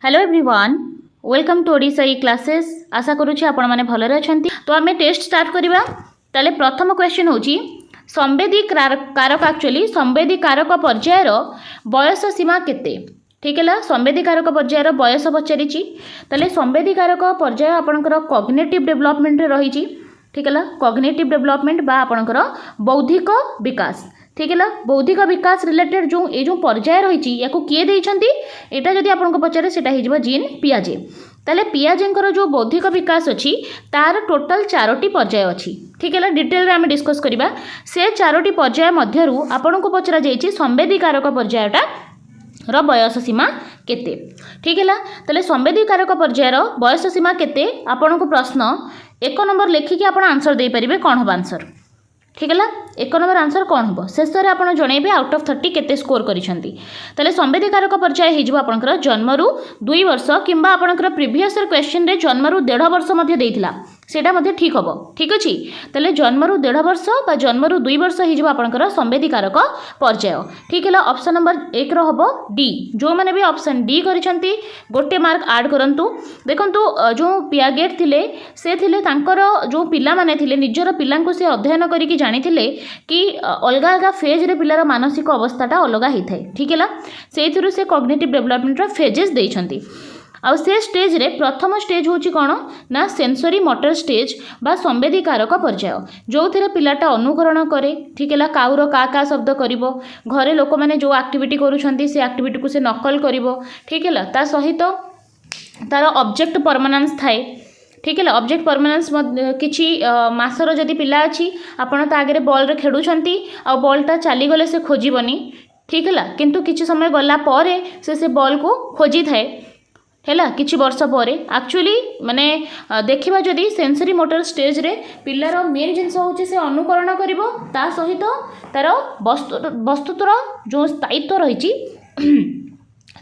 Hello everyone, welcome to Odisha e classes. आशा करुँच आपण मैंने भलरे अच्छा। तो आम टेस्ट स्टार्ट करवा। ताले प्रथम क्वेश्चन होची संवेदी कारक एक्चुअली संवेदी कारक पर्यायर बयस सीमा केते। ठीक है, संवेदी कारक पर्यायर बयस पचारि। ताले संवेदी कारक पर्याय आपणकर कॉग्निटिव डेवलपमेंट रही। ठीक है, कॉग्निटिव डेवलपमेंट बा आपणकर बौद्धिक विकास। ठीक है, बौद्धिक विकास रिलेटेड जो पर्याय रही या किए देइछंती एटा जदि आपनको पचारे सेटा हिजबो जीन पियाजे। ताले पियाजेंकर जो बौद्धिक विकास अच्छी तार टोटल 4टी पर्याय अच्छी। ठीक है, डिटेल रे आम डिस्कस करबा से 4टी पर्याय मध्यरु आपनको पचरा जाइछि संवेदी कारक पर्यायटा र बयस सीमा केते। ठीक है, ताले संवेदी कारक पर्यायर बयस सीमा केते आपनको प्रश्न 1 नंबर लेखिकी आपण आंसर दे परिबे कोन हो आंसर। ठीक है, 1 नंबर आंसर कौन हम शेष में आप जनइबे आउट ऑफ 30 केते स्कोर करिसेंती। ताले संवेदी कारक पर्याय हिजबो आपनकर जन्मरू 2 वर्ष किंबा आपनकर प्रीवियस क्वेश्चन रे जन्मरू 1.5 वर्ष मध्ये देइथिला सेटा मध्ये ठीक हबो। ठीक अछि, ताले जन्मरू 1.5 वर्ष बा जन्मरू 2 वर्ष हिजबो आपनकर संवेदी कारक पर्याय। ठीक है, ऑप्शन नंबर 1 रो हबो डी। जो माने भी ऑप्शन डी करिसेंती गोटे मार्क ऐड करंतु। देखंतु जो पियागेट थिले से थिले तांकर जो पिला माने थिले निजर पिलांको से अध्ययन करिकि जानिथिले कि अलग अलग फेज रे पिलार मानसिक अवस्थाटा अलग ही थाए। ठीक है, से से कॉग्निटिव डेवलपमेंट फेजेस देइछंती। आउ से स्टेज रे प्रथम स्टेज होची कोन ना सेंसरी मोटर स्टेज बा संवेदी कारक पर्याय जो थिरे पिलाटा अनुकरण करे। ठीक है, काउर का शब्द करिवो, घरे लोक माने जो एक्टिविटी करूछंती से एक्टिविटी को से नकल करिवो। ठीक है, ता सहित तार ऑब्जेक्ट परमानेंस थाए। ठीक है, ऑब्जेक्ट परमानेंस किछि मासर जदि पिला अछि आपण ता आगे बॉल रे खेडुछंती आ बॉलटा चली गले से खोजिबनी। ठीक है, किंतु किछि समय गला परे से बॉल को खोजी थाए हैला किछि वर्ष परे। एक्चुअली माने देखिबा जदि सेंसरी मोटर स्टेज रे पिल्लार मेन जिनस होछि से अनुकरण करिवो ता सहित तार वस्तुतर जो स्थायित्व रहिछि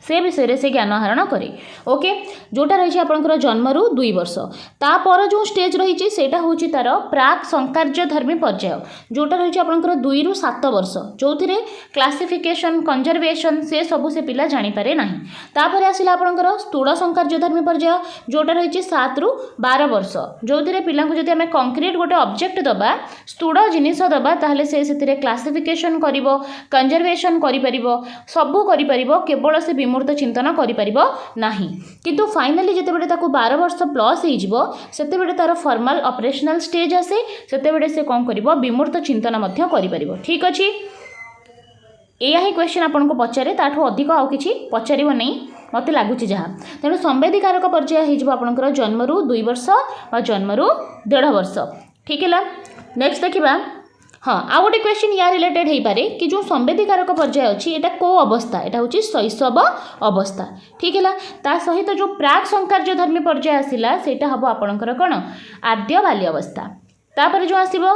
से विषय से ज्ञान आहरण करे। ओके, जोटा रही आपंकर जन्मरू 2 वर्ष तापर जो स्टेज रही सेटा होची तार प्राक संकार्यधर्मी पर्याय जोटा रही आपंकर 2 ରୁ 7 वर्ष जो थिरे क्लासिफिकेशन कंजर्वेशन से सबू से पिला जानी पारे नाही। तापर आसिला आपंकर स्थूल संकार्यधर्मी पर्याय जोटा रही 7 ରୁ 12 वर्ष जो थिरे पिला को जदि हमें कंक्रीट गोटे ऑब्जेक्ट दबा स्थूल जिनिस दबा ताहले से क्लासिफिकेशन करिवो कंजर्वेशन करि परिवो सबू करि परिवो केवल से विमूर्त चिंतन करि परिबो नाही। किंतु फाइनली जते बेटे ताको 12 वर्ष प्लस हे जिवो सेते बेटे तार फॉर्मल ऑपरेशनल स्टेज आसे सेते बेटे से कोन करिवो विमूर्त चिंतन मध्य करि परिबो। ठीक अछि, एया ही क्वेश्चन आपन को पचारे ताठो अधिक आउ किछि पचारिबो नै मते लागुछि जहा। तेनु संवेदी कारक पर्याय हे जिवो आपनकर जन्मरू 2 वर्ष बा जन्मरू 1.5 वर्ष। ठीक है, नेक्स्ट देखिबा। हाँ, आ गोटे क्वेश्चन या रिलेटेड हो पारे कि जो संवेदी कारक पर्याय अच्छी एटा को अवस्था एटा होची शैशव अवस्था। ठीक है, ता सहित जो प्राक संकार्यधर्मी पर्याय आसिला सेटा हबो आपनकर कोन आद्य बाल्य अवस्था। तापर जो आसीबो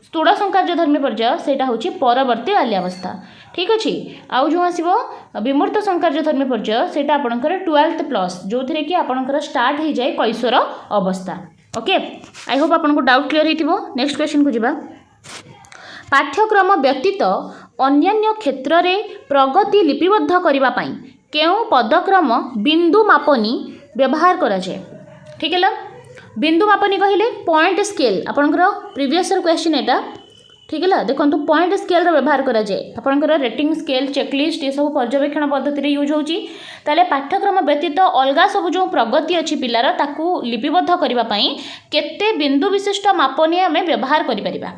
स्थूल संकार्यधर्मी पर्याय सेटा होची परवर्ती बाल्य अवस्था। ठीक अछि, आउ जो आसीबो विमूर्त संकार्यधर्मी पर्याय सेटा आपनकर 12th प्लस जो थिरे कि आपनकर स्टार्ट हो जाए कैशोर अवस्था। ओके, आई होप आपनको डाउट क्लियर हेतिबो। नेक्स्ट क्वेश्चन को जिबा। पाठ्यक्रम व्यतीत अन्यान्य क्षेत्र रे प्रगति लिपिबद्ध करिबा पई केउ पदक्रम बिंदु मापनी व्यवहार करा जाय। ठीक है, बिंदु मापनी कहिले पॉइंट स्केल आपनकर प्रीवियस क्वेश्चन एटा। ठीक है, देखंतु पॉइंट स्केल रो व्यवहार करा जाय आपनकर रेटिंग स्केल चेकलिस्ट ये सब पर्यवेक्षण पद्धति रे यूज होची। ताले पाठ्यक्रम व्यतीत अलगा सब जो प्रगति अछि पिलार ताकू लिपिबद्ध करिबा पई केते बिंदु विशिष्ट मापनी हमें व्यवहार करि परिबा।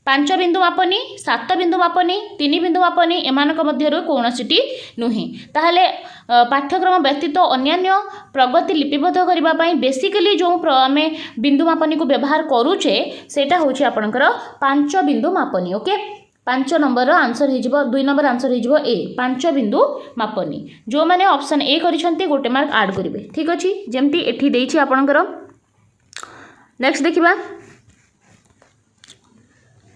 5 बिंदु मापनी 7 बिंदु मापनी 3 बिंदु मापनी एमानक मध्यरु कोनोसिटी नुहे। ताहले पाठ्यक्रम व्यतीत अन्यान्य प्रगति लिपिबद्ध करिबा पई बेसिकली जो आमे बिंदु मापनी को व्यवहार करूचे सेटा होची आपनकर 5 बिंदु मापनी। ओके, 5 नंबर आंसर हो जिवो 2 नंबर आंसर हो जिवो ए 5 बिंदु मापनी। जो माने ऑप्शन ए करिसंती गोटे मार्क ऐड करिवे। ठीक अछि, जेमती एठी देइछि आपनकर। नेक्स्ट देखिबा।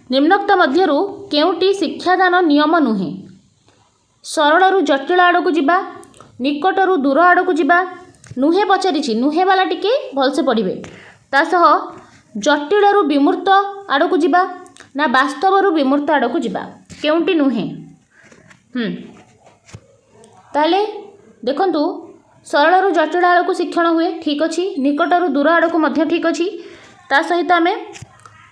निम्नोक्त मध्यरु केउटी शिक्षादान नियम नुहे। सरलरु जटिल आड़कू जिबा निकटरु दूर आड़कू जिबा नुहे पचारिछि नुहे वाला टिके भलसे पढ़िबे। ता सह जटिलरु विमूर्त आड़कू जिबा ना वास्तवरु विमूर्त आड़कू जिबा केउटी नुहे। ताले देखंतु सरल जटिल आड़ को शिक्षण हुए ठीक अच्छे निकटर दूर आड़ को ठीक अच्छे ता सहित आम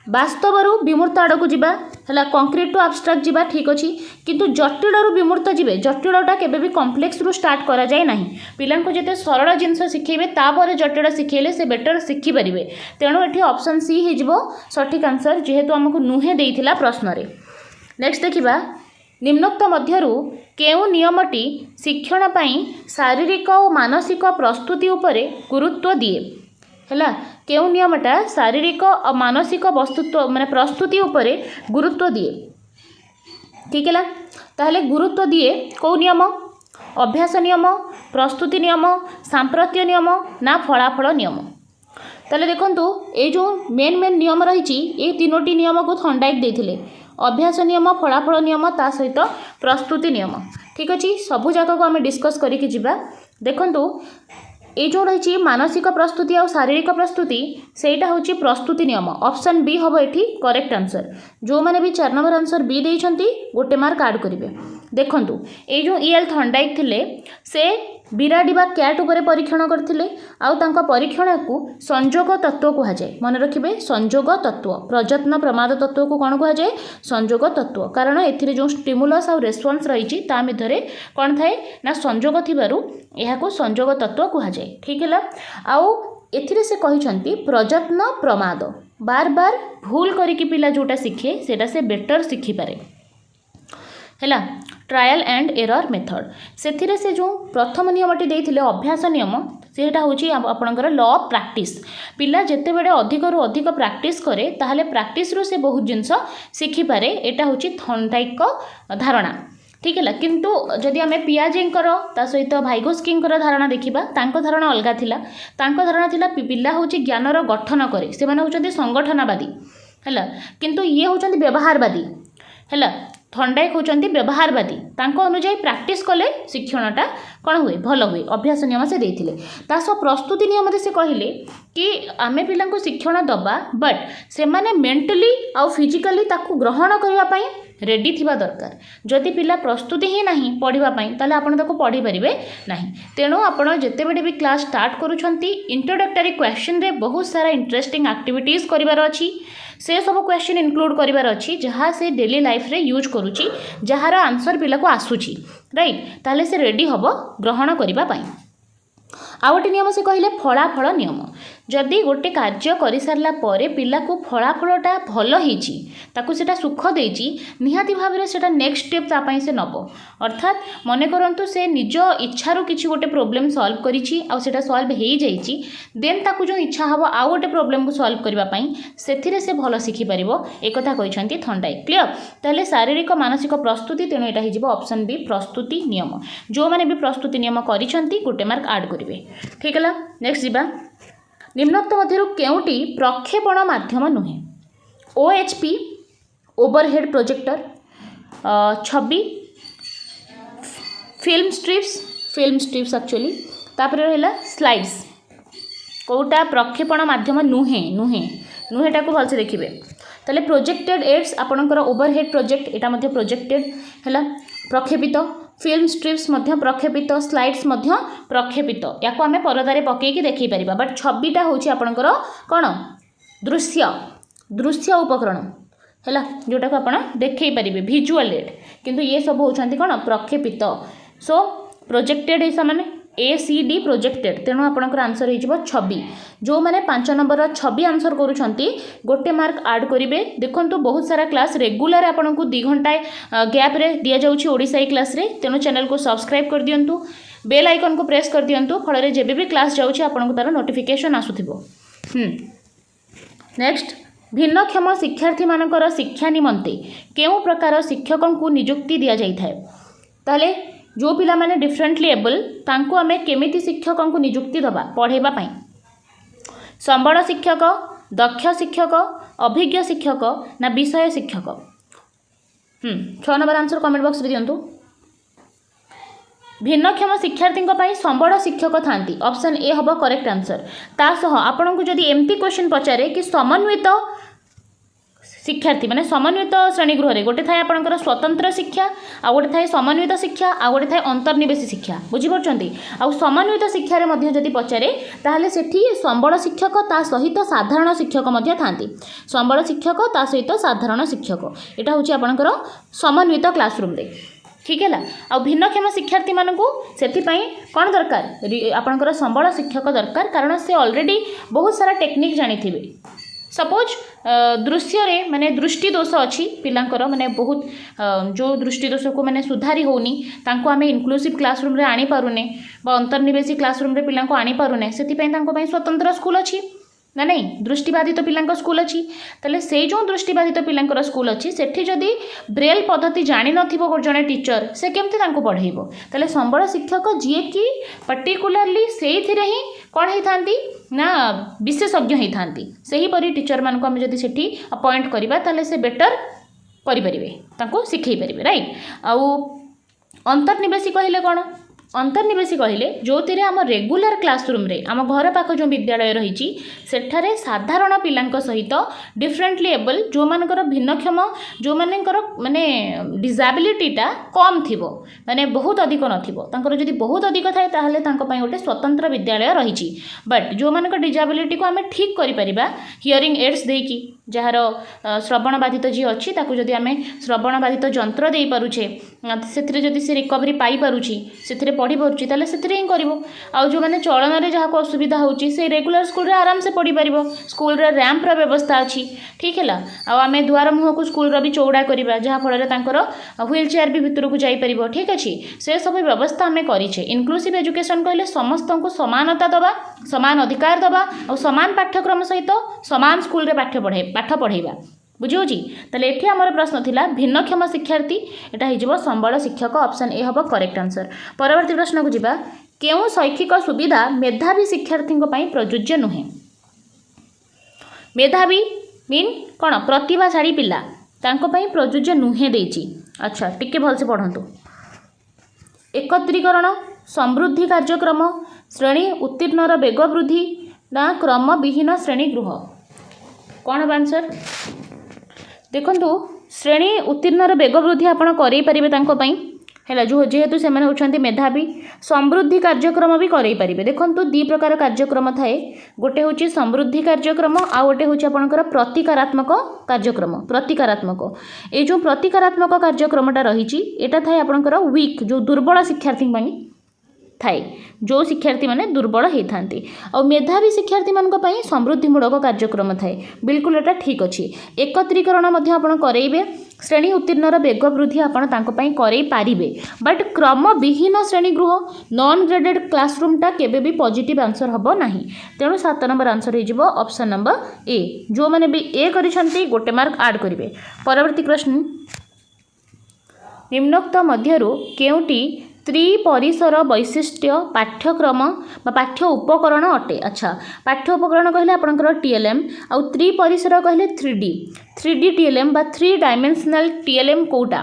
वास्तव विमूर्त आड़ को जीवा है कंक्रीट टू आब्स्ट्राक्ट जीवा ठीक अच्छे किंतु जटिल विमूर्त जीवे जटिलटा केबे भी कॉम्प्लेक्स रु स्टार्ट करा जाए ना पिलां को जिते सरल जिनस शिखेबे तापर जटिल शिखेले से बेटर शिखि पारे तेणु ये ऑप्शन सी हो सठिक आंसर जेहेतु आमको नुहे देइथिला प्रश्न रे। नेक्स्ट देखिबा निम्नोक्त मध्यरु केउ नियमटी शिक्षण पाई शारीरिक और मानसिक प्रस्तुति उपरे गुरुत्व दिए है केउ नियमटा शारीरिक और मानसिक वस्तुत्व माने प्रस्तुति उपरे गुरुत्व दिए ठीक है ताहले गुरुत्व दिए कौ नियम अभ्यास नियम प्रस्तुति नियम सांप्रत्य नियम ना फलाफल नियम ताहले देखंतु ए जो मेन नियम रही ये तीनोटी नियम को थंडाइक देथिले अभ्यास नियम फलाफल नियम ता सहित प्रस्तुति नियम ठीक अच्छे सबू जाक को आम डिस्कस करके जिबा देखंतु ये जो रही मानसिक प्रस्तुति और शारीरिक प्रस्तुति सेटा हूँ प्रस्तुति नियम ऑप्शन बी हम ये करेक्ट आंसर जो मैंने भी 4 नंबर आंसर बी देइछंती गोटे मार्क ऐड करेंगे। देखंतु ये जो ई एल थंडाइक थिले से बिराड़ी बा कैट उपरे परीक्षण करथिले आउ तांका परीक्षण को संजोग तत्व कहा जाए मन रखिबे संजोग तत्व प्रयत्न प्रमाद तत्व को कौन कहा जाए संजोग तत्व कारण एथिरे जो स्टिमुलस और रेस्पॉन्स रही ता मध्यरे कौन थाए ना संजोग थिबारु एहाको संजोग तत्व कहा जाए ठीक है आउ एथिरे से कहिसंती प्रयत्न प्रमाद बार बार भूल करिकि पिला जोटा शिखे सेटा से बेटर शिखि पारे है ट्रायल एंड एरर मेथड से जो प्रथम नियमटी देइथिले अभ्यास नियम सेटा होची आपणकर लॉ ऑफ प्रैक्टिस पिला जेते बेडे अधिक रु अधिक प्रैक्टिस करे ताहले प्रैक्टिस रु से बहुत जिंस शिखि पारे एटा होची थॉर्नडाइक धारणा ठीक है किंतु जदि आम पियाजेंकर ता सहित भाइगोस्कींकर धारणा देखिबा तांको धारणा अलगा थिला तांको धारणा थिला पिला होची ज्ञानर गठन करे से माने होचंती संगठनवादी है किंतु ये होचंती व्यवहारवादी है थंडाइक होचंती व्यवहारवादी तांको अनुसार प्रैक्टिस कले शिक्षणटा कौन हुए भल हुए अभ्यास नियम से देथिले तासो प्रस्तुति नियम से कहले कि आमे पिला को शिक्षण दबा बट से माने मेंटली आउ फिजिकली ताकू ग्रहण करबा पई रेडी थिबा दरकार जदि पिला प्रस्तुति ही नहीं पढ़िबा पई ताले आपण ताको पढ़ी परिबे नहीं तेणु आपण जेते बेडे भी क्लास स्टार्ट करूछंती इंट्रोडक्टरी क्वेश्चन रे बहुत सारा इंटरेस्टिंग एक्टिविटीज करिवार अछि से सब क्वेश्चन इंक्लूड करिवार अछि जहाँ से डेली लाइफ रे यूज करूची जहार आंसर पिला को आसुची राइट ताले से रेडी हबो ग्रहण करिबा पई आ गोटे नियम से कहले फलाफल नियम जदि गोटे कार्य कर सारा पर पिला को फलाफलटा भल होईची ताकू सेटा सुख देची निहाती भाव में सेटा नेक्स्ट स्टेप तापाई से नब अर्थात मन करंतु से निज इच्छारू किसी गोटे प्रोब्लेम सॉल्व करिची आ सेटा सॉल्व हो जाइची देन ताकू जो इच्छा हबो आ गोटे प्रोब्लेम को सॉल्व करबा पई सेथिरे से भल शिखि परिबो एक कथा कहिसंती थंडाइक क्लियर ताले शारीरिक मानसिक प्रस्तुति तेणु एटा हिजिबो ऑप्शन बी प्रस्तुति नियम जो माने भी प्रस्तुति नियम करिसंती गोटे मार्क ऐड करिवे ठीक है। नेक्स्ट जीवा निम्नोक्त मध्यरु केउटी प्रक्षेपण माध्यम नुहे OHP ओवरहेड प्रोजेक्टर छवि फिल्म स्ट्रिप्स एक्चुअली तापर रहला स्लाइड्स कोटा प्रक्षेपण माध्यम नुहे नुहेटा को भलसे देखिबे ताले प्रोजेक्टेड एड्स आपणकर ओवरहेड प्रोजेक्ट एटा मध्ये प्रोजेक्टेड हैला प्रक्षेपित फिल्म स्ट्रिप्स मध्य प्रक्षेपित स्लाइड्स मध्य प्रक्षेपित या को आमे परदारे पकेकी देखि परिबा बट छबिटा होची आपणकर कोन दृश्य उपकरण हैला जोटा को आपण देखै परिबे विजुअल एड किंतु ये सब होचंती कोन प्रक्षेपित सो प्रोजेक्टेड ऐसा माने ACD प्रोजेक्टेड तेणु आपणकर आंसर हो छवि जो मैंने 5 नंबर छवि आंसर करुँच गोटे मार्क ऐड करेंगे देखो तो बहुत सारा क्लास रेगुलर आपन को 2 घंटा गैप रे दिया जाउछि ओडिसाई क्लास रे तेणु चैनल को सब्सक्राइब कर दियंतु बेल आइकन को प्रेस कर दियंतु फल जेबे भी क्लास जाउछि आपन को तार नोटिफिकेशन आसुथिबो। नेक्स्ट भिन्नक्षम शिक्षार्थी मानकर शिक्षा निमंते केउ प्रकार शिक्षकों को नियुक्ति दिया जाय थाए ताले जो पिला माने डिफरेंटली एबल तांको आमे केमिति शिक्षकों को नियुक्ति दबा पढ़ेबा पई संबल शिक्षक दक्ष शिक्षक अभिज्ञ शिक्षक ना विषय शिक्षक 6 नंबर आंसर कमेंट बॉक्स रे दियंतु। भिन्नक्षम शिक्षार्थी संबल शिक्षक थांती ऑप्शन ए हबो करेक्ट आंसर ता सह आपन को जदी एमती क्वेश्चन पचारे कि समन्वित शिक्षार्थी माने समन्वित श्रेणीगृह रे गोटे थाए आपणकर स्वतंत्र शिक्षा आ गोटे थाए समन्वित शिक्षा आ गोटे थाए अंतर्निवेशी शिक्षा बुझी परछंती आ समन्वित शिक्षा रे मध्ये जदि पचारे ताहले सेठी संबल शिक्षक ता सहित साधारण शिक्षक मध्ये थांती संबल शिक्षक ता सहित साधारण शिक्षक एटा होची आपणकर समन्वित क्लासरूम रे ठीक है आ भिन्नक्षम शिक्षार्थी मानक से कौन दरकार आपणकर संबल शिक्षक दरकार कारण से ऑलरेडी बहुत सारा टेक्निक जानी थे सपोज दृश्य रे माने दृष्टि दोष अच्छी पिलांकर माने बहुत जो दृष्टि दोष को माने सुधारी होनी तांको आमे इनक्लूसिव क्लासरूम रे आनी पारुने बा अंतर्निवेशी क्लासरूम रे पिलांको आनी पारुने सेति पई तांको पई स्वतंत्र स्कूल अच्छी ना नहीं दृष्टिबाधित पिलांको स्कूल अच्छी ताले से जो दृष्टिबाधित पिलांकर स्कूल अच्छी सेठी जदि ब्रेल पद्धति जानी नथिबो जने टीचर से केमती तांको पढ़ेइबो ताले संबल शिक्षक जीए कि पर्टिकुलरली सेइथिरे ही कौन ही थांती ना विशेषज्ञ ही थांती सही परी टीचर मान को हम जदि सेठी अपॉइंट करिबा ताले से बेटर करि परिबे तांको सिखै परिबे राइट आउ अंतर्निवेशी कहिले कोन अंतर्निवेशी कहले जो थे आम रेगुलर क्लासरूम रे आम घर पाख जो विद्यालय रही सेठारे साधारण पिलांक सहित डिफरेंटली एबल जो मानकर भिन्नक्षम जो मानकर माने डिजाबिलिटीटा कम थिबो माने बहुत अधिक नथिबो तांकर जदि बहुत अधिक थाए ताहले तांको पई गोटे स्वतंत्र विद्यालय रही बट जो मानकर डिजाबिलिटी को आम ठीक करि परिबा हियरिंग एड्स देकी जार श्रवण बाधित जी अच्छी ताकू जदि आम श्रवण बाधित जंत्र दे पारुछे से जदि से रिकवरी पाई पारुछि से पढ़ी पारुछि ताले सेथिरे ही करिवो आउ जो माने चलन रे जहा को असुविधा होउछि से रेगुलर स्कूल रे आराम से पढ़ी परिवो स्कूल रे रैंप रा व्यवस्था अछि ठीक हैला आउ आमे द्वार मुह को स्कूल रो भी चौड़ा करिबा जहा फल रे तांकर व्हील चेयर भी भितर को जाई परिवो ठीक अछि से सब व्यवस्था आमे करिछे इनक्लूसिव एजुकेशन कहले समस्त को समानता दबा समान अधिकार दबा और समान पाठ्यक्रम सहित समान स्कूल रे पाठ पढ़ेबा बुझियोजी ताले एठी हमर प्रश्न थिला भिन्नक्षम शिक्षार्थी एटा हिजबो संबल शिक्षक ऑप्शन ए हबो करेक्ट आंसर परवर्ती प्रश्न को जिबा केउ शैक्षिक सुविधा मेधावी शिक्षार्थी को पई प्रयोज्य नुहे मेधावी मीन कोन प्रतिभाशाली पिला तांको पई प्रयोज्य नुहे देछि अच्छा टिके भल से पढंतु एकत्रीकरण समृद्धि कार्यक्रम श्रेणी उत्तीर्णर बेग वृद्धि ना क्रम विहीन श्रेणी गृह कौन आंसर देखंतु श्रेणी उत्तीर्णर बेग वृद्धि आपण करेई परिबे तांको पई हैला जो जेहेतु से माने होछंती मेधावी समृद्धि कार्यक्रम भी करेई परिबे देखंतु दी प्रकार कार्यक्रम थाए गोटे होची समृद्धि कार्यक्रम आ गोटे होची आपणकर प्रतिकारात्मक कार्यक्रम प्रतिकारात्मक ए जो प्रतिकारात्मक कार्यक्रमटा रहिची एटा थाए आपणकर वीक जो दुर्बल शिक्षार्थी पई थाए जो शिक्षार्थी माने दुर्बल होता और मेधावी शिक्षार्थी मान समृद्धिमूलक कार्यक्रम थाए बिल्कुल एटा ठीक अच्छी एकत्रीकरण करेइबे श्रेणी उत्तीर्णर बेग वृद्धि आपई करई पारिबे बट क्रम विहीन श्रेणी गृह नॉन ग्रेडेड क्लासरूमटा केबे भी पॉजिटिव आंसर हबो नाही तेणु 7 नंबर आंसर हो ऑप्शन नंबर ए जो मैंने भी ए करिसंती गोटे मार्क ऐड करेंगे परवर्ती प्रश्न निम्नोक्त मध्यरु केउटी त्रिपरिसर वैशिष्ट्य पाठ्यक्रम पाठ्य उपकरण अटे अच्छा पाठ्य उपकरण कहले आपनकर टीएलएम आउ त्रिपरिसर कहले 3D टीएलएम बा 3 डायमेंशनल टीएलएम कोटा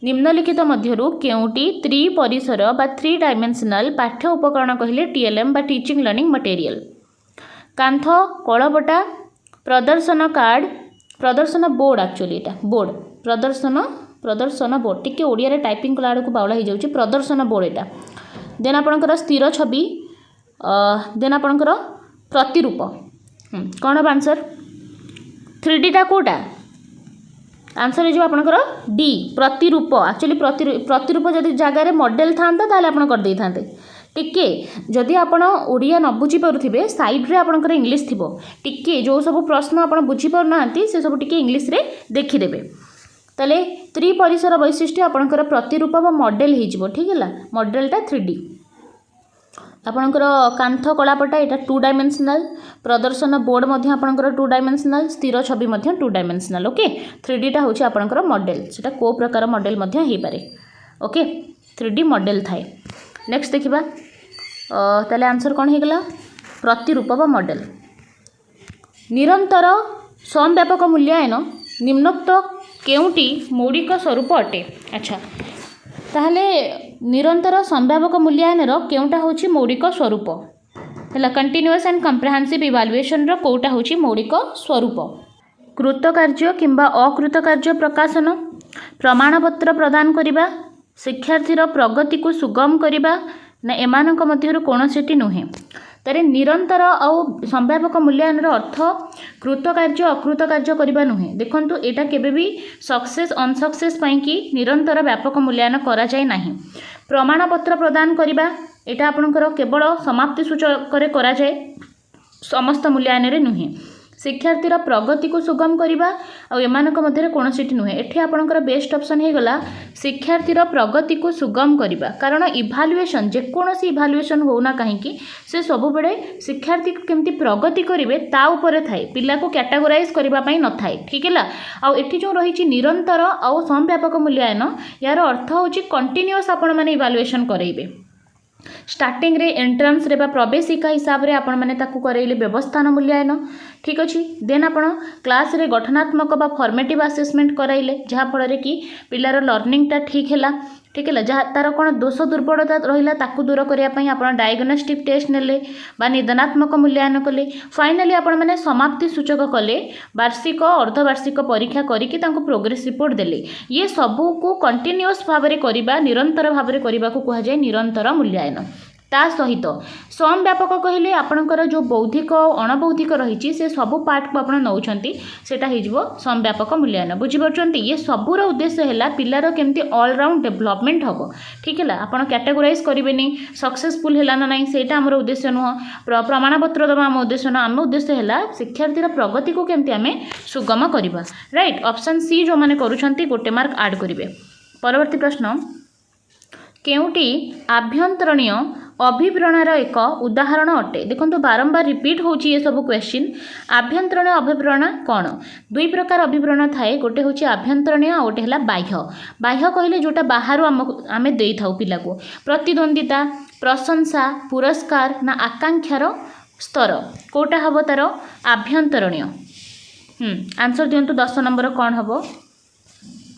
निम्नलिखित मध्यरु केउटी त्रिपरिसर बा 3 डायमेंशनल पाठ्य उपकरण कहले टीएलएम बा टीचिंग लर्निंग मटेरियल कांथ कलपटा प्रदर्शन कार्ड प्रदर्शन बोर्ड एक्चुअली एटा बोर्ड प्रदर्शन बोर्ड टिके ओडिया रे टाइपिंग कला को बावला हो जाउची प्रदर्शन बोर्ड एटा देन आपनकर स्थिर छवि देन आपनकर प्रतिरूप कौन अब आंसर 3D टा कोटा आंसर हो आपनकर डी प्रतिरूप एक्चुअली प्रतिरूप जदि जगह रे मॉडल थांता ताले आपन कर दे थांते टिके जदि आपण ओडिया न बुझी पारुथिबे साइड रे आपनकर इंग्लिश थिबो टिके जो सब प्रश्न आपण बुझी पार नांती से सब टिके इंग्लिश रे देखि देबे ताले त्रिपरिसर वैशिष्ट्य आपनकर प्रतिरूप व मॉडल हो ठीक है मॉडलटा 3D आपनकर कांथ कलापटा एटा 2 डायमेंशनल प्रदर्शन बोर्ड मध्य आपनकर 2 डायमेंशनल स्थिर छवि मध्य 2 डायमेंशनल ओके 3D टा होची आपनकर मॉडल सेटा को प्रकार मॉडल मध्य हे पारे ओके 3D मॉडल थाए नेक्स्ट देखिबा ताले आंसर कोन हे गला प्रतिरूप व मॉडल निरंतर समव्यापक मूल्यांकन निम्नोक्त केउटी मौलिक स्वरूप अटे अच्छा ताहले निरंतर संभावक मूल्यांकन केउटा होची मौलिक स्वरूप हला कंटीन्यूअस एंड कंप्रिहेंसिव इवैल्यूएशन रो कोटा होची मौलिक स्वरूप कृतकार्य किंबा अकृतकार्य प्रकाशन, प्रमाणपत्र प्रदान करिबा, शिक्षार्थीर प्रगति को सुगम करिबा ना एमानक मध्यरु कोनोसीटी नुहे। तारे निरंतर आउ संव्यापक मूल्यांकन अर्थ कृतकार्य अकृतकार्य करबा नुहे। देखंतु एटा केबे भी सक्सेस अनसक्सेस पई कि निरंतर व्यापक मूल्यांकन करा जाय नाही। प्रमाणपत्र प्रदान करिबा एटा आपनकर केवल समाप्ति सूचक रे करा जाय, समस्त मूल्यांकन रे नुहे। शिक्षार्थीर प्रगति को सुगम करिबा आ एमानक मध्यरे कोनोसीटी नुहे। एठी आपनकर बेस्ट ऑप्शन हे गला शिक्षार्थीर प्रगति को सुगम करिबा, कारण इभालुएशन जेकोनोसी इभालुएशन होना काहे कि से सब बेले शिक्षार्थी केमती प्रगति करिवे ता ऊपर थाए, पिला को कैटेगोराइज करिबा पई न थाए। ठीक है ला। आ एठी जो रहिछि निरंतर आ समव्यापक मूल्यांकन, यार अर्थ होछि कंटीन्यूअस आपण माने इभालुएशन करैबे। स्टार्टिंग रे एंट्रेंस रे बा प्रवेशिका हिसाब रे आपण माने ताकू करैले व्यवस्थान मूल्यांकन। ठीक अच्छी। देन आपण क्लास रे गठनात्मक बा फॉर्मेटिव असेसमेंट कराइले, जहाँ फल कि पिलार लर्निंगटा ठीक है। ठीक है, जहाँ तार कौन दोष दुर्बलता रहा ताकू दूर करने आप डायग्नोस्टिक टेस्ट नेले बा निदानात्मक मूल्यांकन कले। फाइनाली आपण मैंने समाप्ति सूचक कले, वार्षिक अर्धवार्षिक परीक्षा करके प्रोग्रेस रिपोर्ट देले। ये सबू को कंटिन्यूअस भाव में करवा, निरंतर भाव में करने को कहुए निरंतर मूल्यांकन। ता सहित समव्यापक कहले आपणकर जो बौद्धिक अणबौद्धिक रही से सबू पार्ट को आप नौकरी सेटा हो समव्यापक मूल्यांकन। बुझीपार ये सबूर उद्देश्य है पिलार केमती ऑलराउंड डेवलपमेंट हम। ठीक है, आप कैटेगोराइज करेंगे सक्सेसफुल है ना ना, से आम उद्देश्य नुह। प्रमाणपत्र दबा आम उद्देश्य नुह। आम उद्देश्य है शिक्षार्थीर प्रगति को केमती आम सुगम करवा। राइट, ऑप्शन सी जो मैंने करुँच गोटे मार्क आड करेंगे। परवर्ती प्रश्न, केउटी आभ्यंतरणीय अभिप्रेरणार एक उदाहरण अटे। देखो बारंबार रिपीट होची ये सब क्वेश्चन। आभ्यंतरणीय अभिप्रेरणा कौन? दुई प्रकार अभिप्रेरणा थाए, गोटे हूँ आभ्यंतरणीय आ गोटे है बाह्य। बाह्य कहले जोटा बाहर आम दे था पिला को, प्रतिद्वंदिता, प्रशंसा, पुरस्कार ना आकांक्षार स्तर, कोटा हम तार आभ्यंतरणीय। आंसर दिंतु 10 नंबर कौन हम?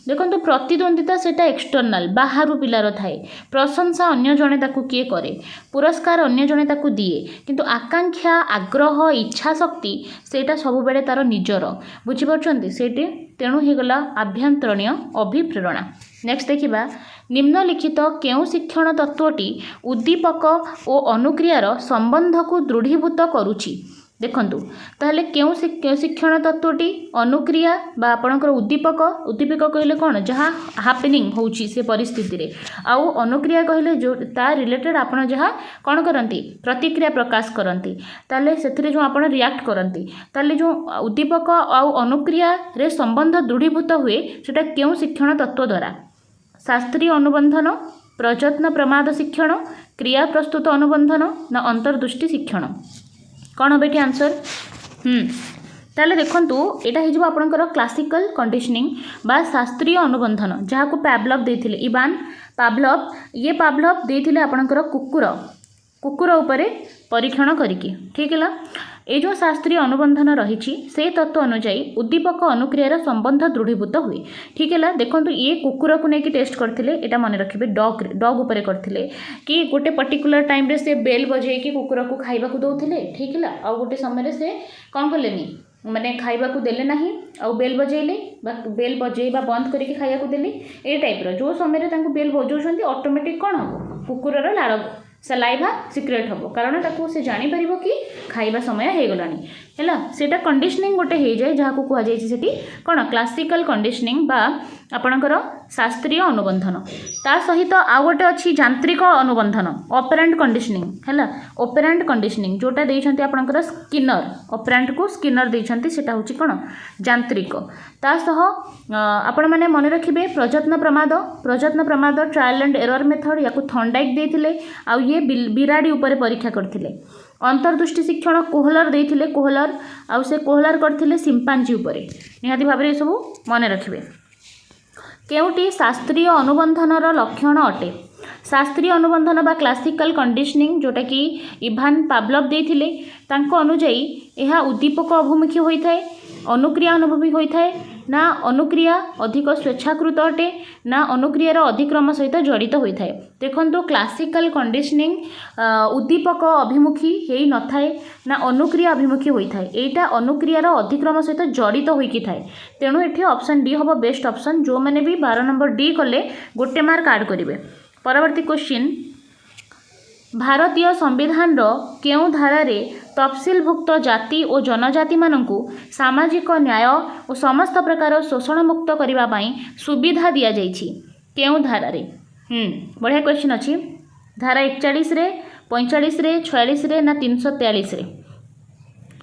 देखो प्रतिद्वंदिता सेटा एक्सटर्नाल बाहर पिलार थाए, प्रशंसा अन्य जने ताकू किए करे, पुरस्कार अन्य जने ताकू दिए, किंतु आकांक्षा आग्रह इच्छा शक्ति सेटा सब बेले तार निजर। बुझीपार सेटे, तेणु होगला आभ्यंतरणीय अभिप्रेरणा। नेक्स्ट देखिबा, निम्नलिखित केउ शिक्षण तत्वटी उद्दीपक और अनुक्रियार संबंध को दृढ़ीभूत करुछि? देखंतु ताहले केउ शिक्षण तत्वटी अनुक्रिया बा आपणकर उद्दीपक, उद्दीपक कहले कौन जहाँ हैपनिंग होची से परिस्थिति रे, आउ अनुक्रिया कहले जो ता रिलेटेड आपण जहाँ कौन करती प्रतिक्रिया प्रकाश करती, ताले सेथिरे जो आपण रिएक्ट करती, ताले जो उद्दीपक आउ अनुक्रिया रे संबंध दृढ़ीभूत हुए सेटा केउ शिक्षण तत्व द्वारा? शास्त्रीय अनुबंधन, प्रयत्न प्रमाद शिक्षण, क्रिया प्रस्तुत अनुबंधन ना अंतर्दृष्टि शिक्षण? कौन बेटी आंसर? ताले देखंतु एटा हे जो आपनकर क्लासिकल कंडीशनिंग बा शास्त्रीय अनुबंधन, जहाँ को पावलोव देथिले, इवान पावलोव। ये पावलोव देथिले आपनकर कुकुर उपरे परीक्षण करिके। ठीक है, ये जो शास्त्रीय अनुबंधन रही से तत्व अनुଯାयी उद्दीपक अनुक्रियार संबंध दृढ़ीभूत हुए। ठीक है, देखो ये कुकुर को लेकिन टेस्ट करते, यहाँ मन रखिए डग उपर करते कि गोटे पर्टिकुलर टाइम रे से बेल बजे कि कुकुर को खाइबा को दौले। ठीक है, आ गोटे समय से कौन कलेनी माने खाइबा को देले नहीं, आउ बेल बजेले बेल बजेबा बंद करके खाइबा को देले। ए टाइप रो जो समय बेल बजाउछन्ती ऑटोमेटिक कौन हम कुकुरर लाड़ सलाइभा सिक्रेट हम, कारण ताकू से जानी परिबो कि खाइबा समय हो गलानी हैला। सेटा कंडीशनिंग गोटे हो जाए, जहाँ को कहुए सेठी कौन क्लासिकल कंडीशनिंग बा आपणकर शास्त्रीय अनुबंधन। ता सहित आउ गोटे अच्छी यांत्रिक अनुबंधन, ऑपरेंट कंडीशनिंग हैला। ऑपरेंट कंडीशनिंग जोटा देइछन्ती आपणकर स्किनर, ऑपरेंट को स्किनर देइछन्ती, सेटा होची कौन यांत्रिक। ता सह आपण माने मन रखिबे प्रयत्न प्रमाद ट्रायल एंड एरर मेथड, या थंडाइक देथिले, आ ये बिराड़ी ऊपर परीक्षा करथिले। अंतर्दृष्टि शिक्षण कोहलर देथिले, कोहलर आउ से कोहलर करथिले सिंपांजी ऊपर। निहाती भाबरे ये सब मन रखिबे। केउटी शास्त्रीय अनुबंधनर लक्षण अटे? शास्त्रीय अनुबंधन बा क्लासिकल कंडीशनिंग जोटा कि इवान पावलोव देथिले, तांको अनुଯାयी यह उद्दीपक अभिमुखी होइथाए, अनुक्रिया अनुभवी होइथाए, ना अनुक्रिया अधिक स्वेच्छाकृत अटे ना अनुक्रियार अधिक्रम सहित जड़ित होता है। देखो क्लासिकल कंडीशनिंग उद्दीपक अभिमुखी हो न थाए ना अनुक्रिया अभिमुखी होता है, यहाँ अनुक्रियार अधिक्रम सहित जड़ित होइकी थाए। तेणु ये ऑप्शन डी हम बेस्ट ऑप्शन। जो मैंने भी 12 नंबर डी कले गोटे मार्क ऐड करेंगे। परवर्ती क्वेश्चन, भारतीय संविधान केउं धारारे तफसिलभुक्त जाति और जनजाति मानकु सामाजिक न्याय और समस्त प्रकार शोषण मुक्त करिबा पई सुविधा दिया जाइछि? केउं धारारे? बढ़िया क्वेश्चन अच्छी। धारा 41 रे, 45 रे, 46 रे ना 343 रे?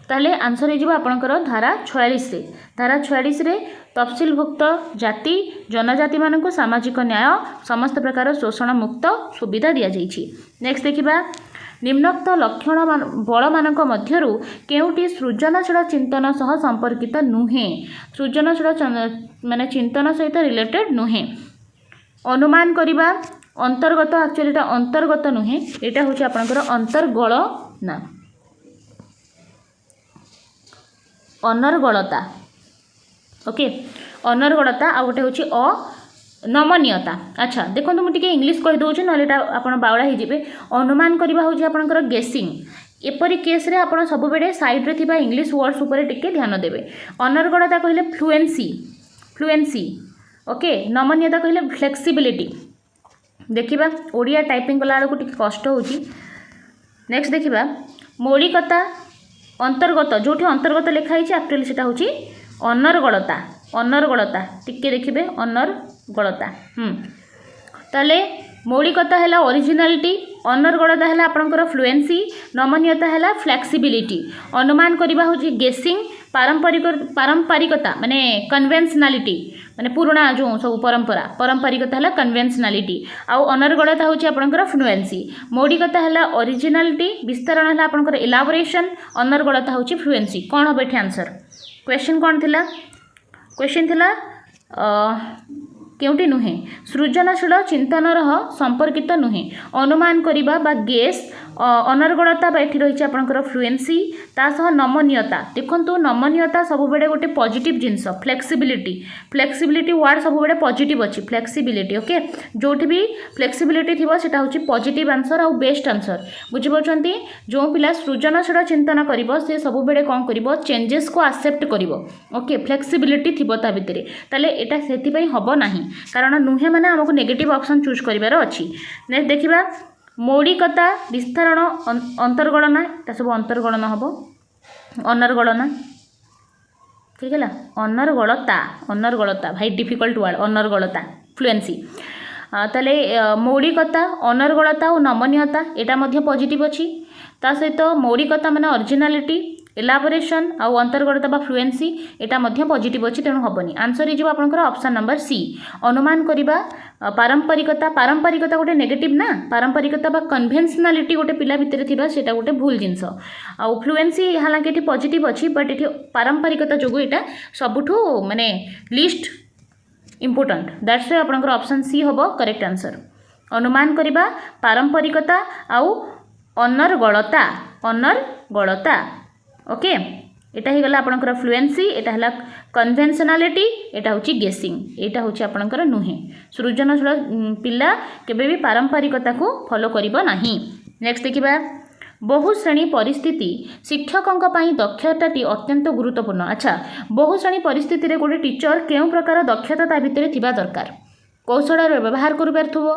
ताहले आंसर हो आपणकर धारा 46 रे। धारा 46 रे तफसिलभुक्त जाति जनजाति मानकु सामाजिक न्याय समस्त प्रकार शोषण मुक्त सुविधा दिया जाइछि। नेक्स्ट देखिबा, निम्नोक्त लक्षण बल मानक मध्यरु केउटी सृजनशील चिंतन सह संपर्कित नुहे? सृजनशील माने चिंतन सहित रिलेटेड नुहे। अनुमान करिबा अंतर्गत, एक्चुअली एटा अंतर्गत नुहे, एटा होछि आपनकर अंतर्गणना, अनर्गणता। ओके, अनर्गणता आ गोटे होछि अनमनीयता। अच्छा देखो मुझे टिके इंग्लिश कहि दउछि नले आपण बावड़ा हो जिवे। अनुमान करबा होछि आपनकर गेसिंग। एपरी केस रे आपण सब बेले साइड रे थिबा इंग्लिश वर्ड्स ऊपर टिके ध्यान देबे। अनर्गणता कहले फ्लुएंसी। ओके, नमनीयता कहले फ्लेक्सिबिलिटी। देखिबा ओडिया टाइपिंग कला को टिके कष्ट होछि। नेक्स्ट देखिबा, मौलिकता अंतर्गत, जोठी अंतर्गत लिखा है एक्चुअली सेटा होछि अनर्गणता। टिके देखिबे अनर्गणता। ताले मौलिकता है ओरिजिनालिटी, अनर्गणता है आपनकर फ्लुएंसी, नमनीयता है फ्लेक्सिबिलिटी। अनुमान करबा होछि गेसिंग, पारंपरिकता माने कन्वेंशनालिटी माने पुराना जो सब पारंपरिकता है कन्वेंशनालिटी। आउ अनर्गणता होछि आपनकर फ्लुएंसी। मौलिकता है ओरिजिनालिटी, विस्तारण है आपनकर इलाबोरेशन, अनर्गणता होछि फ्लुएंसी। कौन हम एठी आंसर? क्वेश्चन कौन थिला? क्वेश्चन थिला केउटी नुहे सृजनशील चिंतनर संपर्कित नुहे। अनुमान करिबा बा गेस, अनर्गणता बा एठी रहिछि आपनकर फ्लुएंसी, ता सह नमनीयता। देखंतु नमनीयता सब बेले गोटे पॉजिटिव जिंस, फ्लेक्सिबिलिटी वर्ड सब बेले पॉजिटिव अछि, फ्लेक्सिबिलिटी। ओके, जोठी भी फ्लेक्सिबिलिटी थिबो सेटा होछि पॉजिटिव आंसर और बेस्ट आंसर। बुझि परछंती? जो पिला सृजनशील चिंतन करिवो से सब बेले कोन करिवो, चेंजेस को एक्सेप्ट करिवो। ओके, फ्लेक्सिबिलिटी थिबो ता भितरे, ताले एटा सेति पई हबो नाही, कारण नुहे माने हमको नेगेटिव ऑप्शन चूज करिवार अछि। नेक्स्ट देखिबा, मौलिकता, विस्तारण, अंतर्गणना, एटा सब अंतर्गणना हबो। अनर्गणना, ठीक है, अनर्गणता भाई डिफिकल्ट वर्ड, अनर्गणता फ्लुएंसी। ताले मौलिकता, अनर्गणता और नमनीयता एटा मध्य पॉजिटिव अछि। ता सहित मौलिकता माने ओरिजिनालिटी, इलाबोरेशन आउ अंतर्गणता बा फ्लुएंसी एटा मध्य पॉजिटिव अछि, तेणु हबनी। आंसर हो आपनकर ऑप्शन नंबर सी। अनुमान करिबा पारंपरिकता गोटे नेगेटिव ना, पारंपरिकता बा कन्वेंशनालिटी गोटे पिला भितर थिबा सेटा गोटे भूल जिंस। आउ फ्लुएंसी हालांकि एठी पॉजिटिव अछि, बट एठी पारंपरिकता जोगु एटा सबुठु माने लिस्ट इंपोर्टेंट। दैट्स व्हाई आपनकर ऑप्शन सी हबो करेक्ट आंसर। अनुमान करिबा पारंपरिकता आउ अनर्गणता। ओके, एटा ही गला आपनकर फ्लुएंसी, एटा हला कन्वेंशनालिटी, एटा होची गेसिंग, एटा होची आपनकर नुहे। सृजनशील पिला केबे भी पारंपरिकता को फॉलो करिबो नाही। नेक्स्ट देखिबा, बहुश्रेणी परिस्थिति शिक्षकों पाई दक्षताटी अत्यंत गुरुत्वपूर्ण। अच्छा, बहुश्रेणी परिस्थिति रे गोटे टीचर केउं प्रकार दक्षता ता भितरे थिबा दरकार? कौशल व्यवहार करिपारथुबो,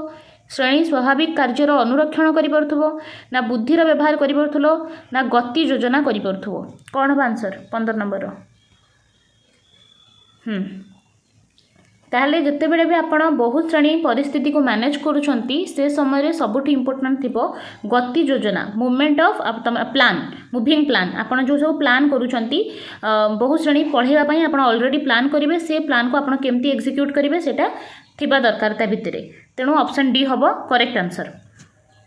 श्रेणी स्वाभाविक कार्यर अनुरक्षण करिपारथुबो, ना बुद्धिर व्यवहार करिपारथुलो, ना गति योजना करिपारथुबो? कौन हम आंसर 15 नंबर? ताहले जते बेले भी आपण बहुत श्रेणी परिस्थिति को मैनेज करूछंती से समय सबुठ इम्पोर्टेंट थिबो गति योजना, movement of plan, moving plan. आपण जो सब प्लान करूछंती बहुत श्रेणी पढ़ेवा पई आपण ऑलरेडी प्लान करिवे, से प्लान को आपण केमती एग्जीक्यूट करिवे सेटा थिबा दरकार ता भितरे। तेणु ऑप्शन डी हबो करेक्ट आंसर।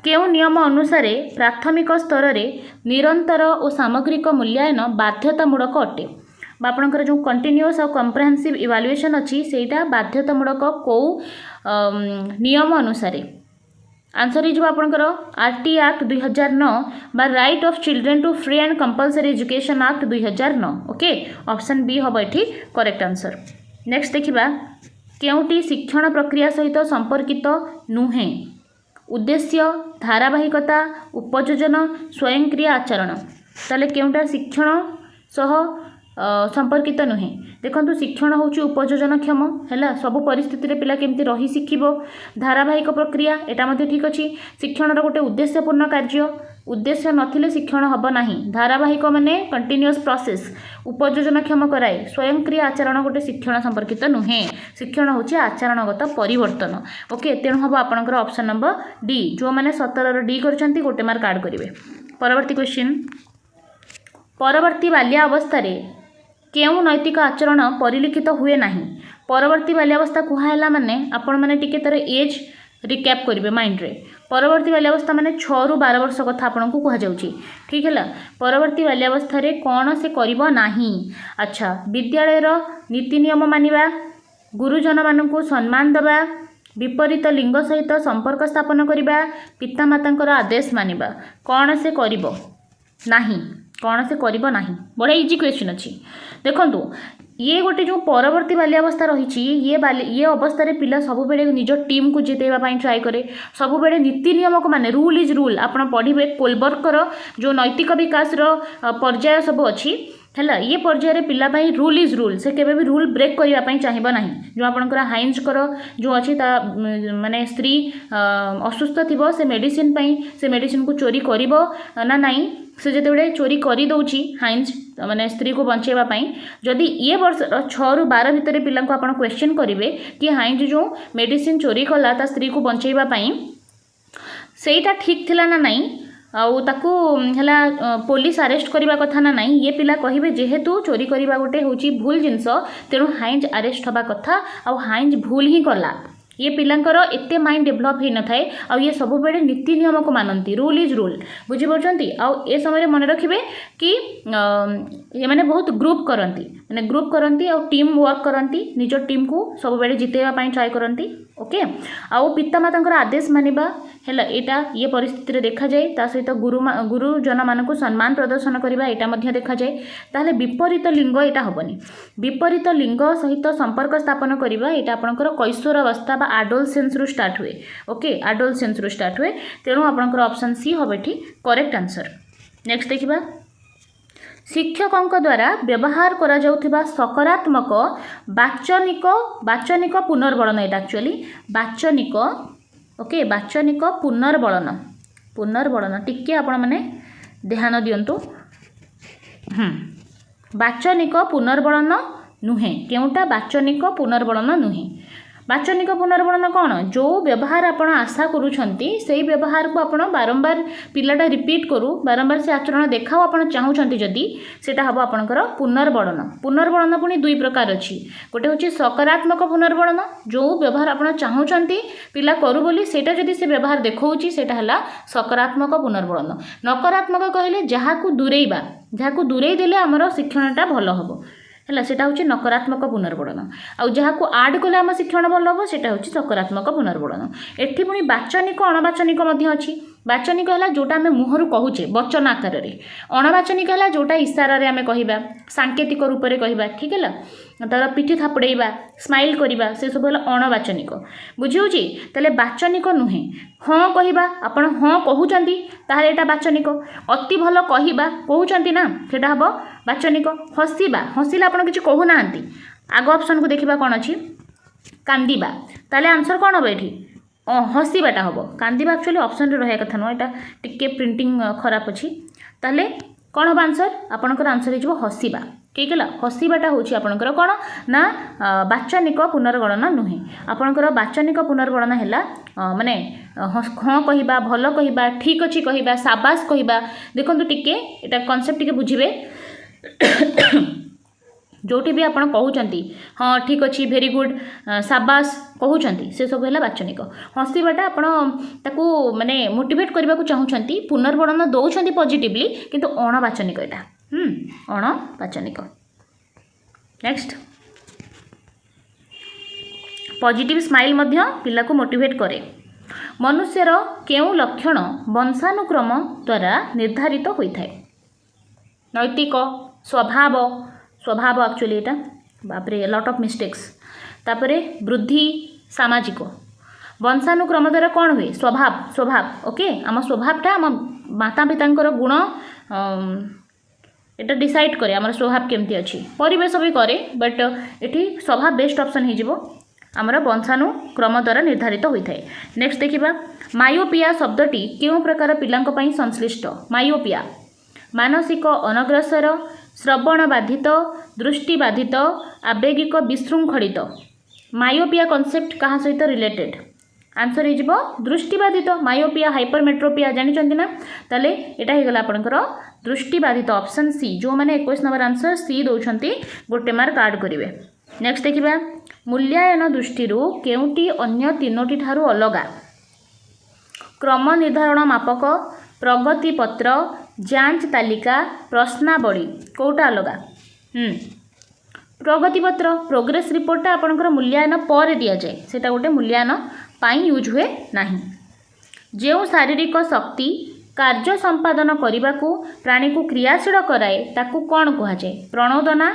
केउं नियम अनुसार प्राथमिक स्तर रे निरंतर और सामग्रिक मूल्यांकन बाध्यतामूलक अटे? आपणकर जो कंटिन्यूअस और कम्प्रेहेंसिव इवालुएशन अच्छी सेटा बाध्यतामूलक कौ नियम अनुसार? आंसर हो आपणकर आरटी एक्ट 2009 बा right of children to free and compulsory education act 2009। Okay, option B हम ये करेक्ट आंसर। नेक्स्ट देखिबा केउटी शिक्षण प्रक्रिया सहित संपर्कित नुहे उद्देश्य धारावाहिकता उपयोजन स्वयंक्रिय आचरण ताले केउटा शिक्षण सह संपर्कित नुहे देखो शिक्षण हूँ उपयोजन क्षम है सब परिस्थिति पिला केमती रही शिखब धारावाहिक प्रक्रिया यहाँ ठीक अच्छे शिक्षण गोटे उद्देश्यपूर्ण कार्य उद्देश्य नथिले शिक्षण हम ना धारावाहिक माने कंटिन्यूअस प्रोसेस उपयोजन क्षम कराए स्वयंक्रिय आचरण गोटे शिक्षण संपर्कित नुहे शिक्षण हूँ आचरणगत परिवर्तन ओके तेणु हम आपंकर ऑप्शन नंबर डी जो मैंने 17 डी कर गोटे मार्क आड करेंगे। परवर्ती क्वेश्चन परवर्ती बाल्या अवस्था केउं नैतिक आचरण परिलिखित हुए नहीं परवर्ती बाल्यावस्था कहला माने आपण माने टिके तर एज रिकैप करेंगे माइंड रे परवर्ती बाल्यावस्था माने 6 ରୁ 12 वर्ष कथा आपन को कह जाउची ठीक है परवर्ती बाल्यावस्था रे कौन से करिबो नाही अच्छा विद्यालय रो नीति नियम मानिबा गुरुजन मानकु सम्मान दबा विपरीत लिंग सहित संपर्क स्थापन करिबा पितामातांकर आदेश मानिबा कौन से करिबो नाही कौन से करिबो नाही बड़ा इजी क्वेश्चन अच्छी देखंतु ये गोटे जो परवर्ती बाल्यावस्था रही ये अवस्था रे पिला सब बेले निज टीम को जितेबा पई ट्राई करे सब बेले नीति नियम को माने रूल इज रूल आपण पढ़िबे कोलबर्गर जो नैतिक विकास रो पर्याय सब अच्छी है ये पर्यायर पिला रूल इज रूल से केबे भी रूल ब्रेक करने चाहिए ना जो आपंकर हाइंज कर जो अच्छी माने स्त्री असुस्थ थी से मेडिसिन को चोरी कर ना नहीं से जिते चोरी कर दौची हाइंज माने स्त्री को बचाइवाई जदि ये वर्ष 6 ରୁ 12 भितर पिला आप क्वेश्चन करेंगे कि हाइंज जो मेडिसिन चोरी कला ता स्त्री को बचाइवाई सेटा ठीक थिला ना नहीं आउ ताकू हला पुलिस अरेस्ट करबा कथा ना नहीं ये पिला कहिबे जेहेतु चोरी करबा गोटे होची भूल जिनस तेणु हाइंज अरेस्ट हबा कथा आउ हाइंज भूल ही कला ये पिलांकर एते माइंड डेभलप ही न थाए आउ ये सब बेले नीति नियम को मानती रूल इज रूल बुझी पड़छंती आउ ए समय मन रखिबे कि ये माने बहुत ग्रुप करंती माने ग्रुप करंती आउ टीम वर्क करंती निज टीम को सब बेले जितेबा पई ट्राई करंती ओके आउ पितामातांकर आदेश मानिबा हैला एटा ये परिस्थिति देखा जाए ता सहित गुरुजन मानक सम्मान प्रदर्शन करबा एटा मध्य देखा जाए ताहले विपरीत लिंग एटा हबनी विपरीत लिंग सहित संपर्क स्थापन करबा एटा आपनकर कैशोर अवस्था बा एडोलसेंस रु स्टार्ट हुए ओके एडोलसेंस रु स्टार्ट हुए तेणु आपनकर ऑप्शन सी हबे ठीक करेक्ट आंसर। नेक्स्ट देखिबा शिक्षकों द्वारा व्यवहार करा जाउथिबा सकारात्मक वाचनिक पुनर्बलन एटा एक्चुअली वाचनिक ओके वाचनिक पुनर्बलन टिके आपण माने ध्यान दियंतु वाचनिक पुनर्बलन नुहे केउटा वाचनिक पुनर्बलन नुहे वाचनिक पुनर्बलन कौन जो व्यवहार आपण आशा करूछंती से व्यवहार को आपण बारंबार पिलाटा रिपीट करू बारंबार से आचरण देखाओ आपण चाहूछंती जदी सेटा हबो आपणकर पुनर्बलन पुनी दुई प्रकार अछि गोटे होछि सकारात्मक पुनर्बलन जो व्यवहार आपण चाहूछंती पिला करू बोली सेटा जदी से व्यवहार देखौछि सेटा हला सकारात्मक पुनर्बलन नकारात्मक कहले जहाकू दूरेई देले हमर शिक्षणटा भलो हबो है सेटा हूँ नकारात्मक पुनर्बलन आउ जहाँ को आड कले आम शिक्षण भल हम सेटा हूँ सकारात्मक पुनर्बलन एठी पुणी वाचनिक अणवाचनिक अच्छी वाचनिक है जोटा आम मुहर कहूचे वचन आकार में अणवाचनिक है जोटा इशारा आम कह सांकेतिक रूप से कह ठीक है तार पिठी थापड़ेबा स्माइल करवा से सब है अणवाचनिक बुझी ताले वाचनिक नुहे हाँ कहवा आपण हाँ कहते ताहले एटा वाचनिक अति भल कहवा कहते ना सेटा हम वाचनिक हसिला आपण किसी कहूना आग ऑप्शन को देखा कौन अच्छी कांदिबा ताले आंसर कौन हम ये हसिबाटा हम कांदिबा एक्चुअली ऑप्शन रे रहा कथा नुह एटा टिके प्रिंटिंग खराब अच्छी ताले कौन हम आंसर आपणकर आंसर हो हसिबा ठीक है हसिबाटा हूँ आपणकर कौन ना वाचनिक पुनर्गणन नुहे आपणकर वाचनिक पुनर्गणन है माने हाँ कहवा भल कहवा ठीक अच्छी कहवा साबास कहवा देखो टिके एटा कॉन्सेप्ट टिके बुझिबे जोटी भी आपन कहउचंती हाँ ठीक अच्छी भेरी गुड साबास कहउचंती से सब है वाचनिक हसिबाटा आपन ताकू माने मोटिवेट करबा को चाहउचंती पुनर्बणन दउचंती पॉजिटिवली किंतु अणवाचनिक एटा अणवाचनिक। नेक्स्ट पॉजिटिव स्माइल मध्य पिला को मोटिवेट करे मनुष्यर केउ लक्षण वंशानुक्रम द्वारा निर्धारित होता है नैतिक स्वभाव एक्चुअली एटा बापरे लॉट ऑफ मिस्टेक्स तापरे वृद्धि सामाजिक वंशानुक्रम द्वारा कौन हुए स्वभाव स्वभाव ओके आम स्वभावटा आम माता पिता गुण एटा डिसाइड करे आम स्वभाव केमती अच्छी परिवेश भी करे बट ये स्वभाव बेस्ट ऑप्शन हो आमर वंशानुक्रम द्वारा निर्धारित होता है। नेक्स्ट देखिबा मायोपिया शब्दटी केउं प्रकार पिलांक पई संश्लिष्ट मायोपिया मानसिक अनग्रसर श्रवण बाधित दृष्टि बाधित आवेगिक विशृंखलित मायोपिया कॉन्सेप्ट कहाँ सहित रिलेटेड आंसर हो दृष्टिबाधित मायोपिया हाइपरमेट्रोपिया जानिछन्ति ना ताले एटा हे गला आपनकर दृष्टिबाधित ऑप्शन सी जो माने 21 नंबर आंसर सी दउछन्ति गोटे मार्क ऐड करिवे। नेक्स्ट देखिबा मूल्यायन दृष्टि केउटी अन्य तीनोटी ठारू अलगा क्रम निर्धारण मापक प्रगति पत्र जांच तालिका प्रश्नावली कोटा अलगा प्रगति पत्र प्रोग्रेस रिपोर्टा आपनकर मूल्यायन पर दिया जाए सेटा गोटे मूल्यायन पाई यूज हुए नहीं जो शारीरिक शक्ति कार्य संपादन करने को प्राणी को क्रियाशील कराए ताकू कौन कहुए प्रणोदना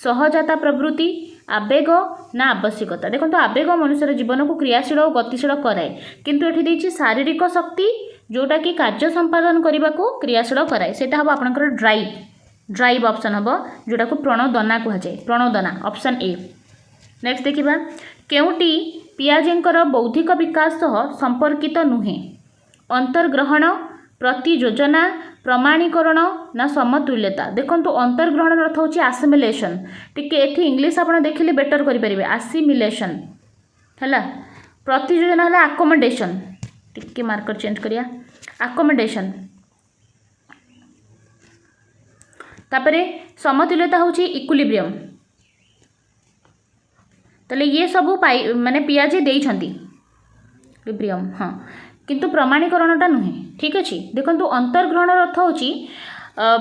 सहजाता प्रवृत्ति आवेग ना आवश्यकता देखो तो आवेग मनुष्य जीवन को क्रियाशील और गतिशील कराए किंतु एठी देछि शारीरिक शक्ति जोटा कि कार्य संपादन करने को क्रियाशील कराए सेटा हम आपनकर ड्राइव ड्राइव ऑप्शन हम जोटा को प्रणोदना कहुए प्रणोदना ऑप्शन ए। नेक्स्ट देखिबा केउटी पियाजेंकर बौद्धिक विकास सह संपर्कित नुहे अंतर्ग्रहण प्रतियोजना प्रमाणीकरण ना समतुल्यता देखो तो अंतर्ग्रहण अर्थ होची आसिमिलेशन टिके एठी इंग्लिश आपण देखिले बेटर करि परिबे आसिमिलेशन हला प्रतियोजना हला अकोमोडेशन टिके मार्कर चेंज करिया अकोमोडेशन तापरे समतुल्यता होची इक्विलिब्रियम तले ये सब पाई माने पियाजे देइछंती इक्विलिब्रियम हाँ किंतु प्रमाणीकरणटा नुहे ठीक अच्छे देखो अंतर्ग्रहण अर्थ होची